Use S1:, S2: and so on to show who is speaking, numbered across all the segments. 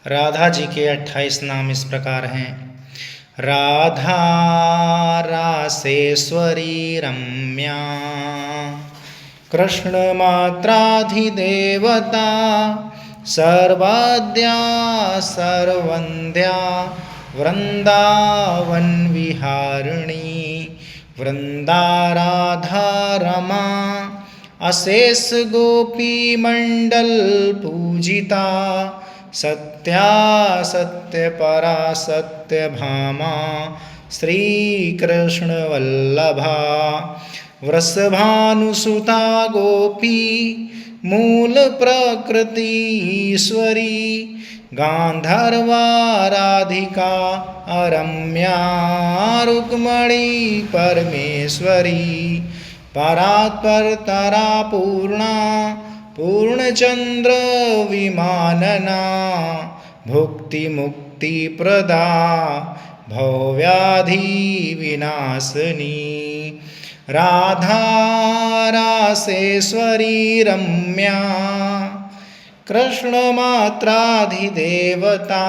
S1: राधा जी के 28 नाम इस प्रकार हैं। राधा रासेश्वरी रम्या, कृष्ण मात्राधिदेवता, सर्वाद्या सर्वंद्या, वृंदावन विहारिणी, वृंदा राधा रमा, अशेष गोपी मंडल पूजिता, सत्या सत्य परा सत्य भामा, श्री कृष्ण वल्लभा, वृषभानुसुता गोपी, मूल प्रकृति ईश्वरी, गांधर्वा राधिका अरम्या, रुक्मणी परमेश्वरी, परात्परतरा पूर्णा, पूर्णचंद्र विमानना, भुक्ति मुक्ति प्रदा, भवव्याधि विनाशनी, राधा रासेश्वरी रम्या, कृष्ण मात्राधिदेवता,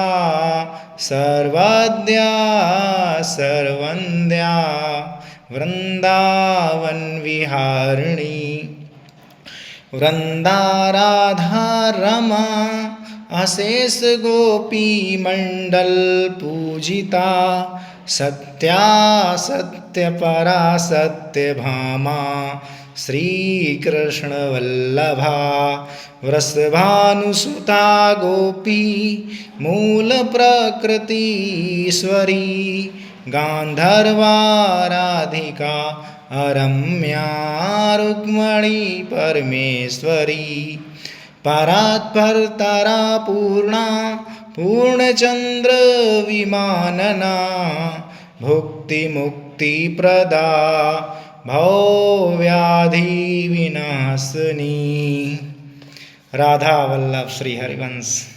S1: सर्वाद्या सर्वंद्या, वृंदावन विहारिणी, वृंदा राधा रमा, अशेष गोपी मंडल पूजिता, सत्या सत्य परा सत्य भामा, श्री कृष्ण वल्लभा, वृषभानुसुता गोपी, मूल प्रकृति ईश्वरी, गांधर्वा राधिका अरम्या, रुक्मणी परमेश्वरी, परात्परतरा पूर्णा, पूर्णचंद्र विमानना, भुक्ति मुक्ति प्रदा, भवव्याधि विनाशनी। राधा वल्लभ श्री हरिवंश।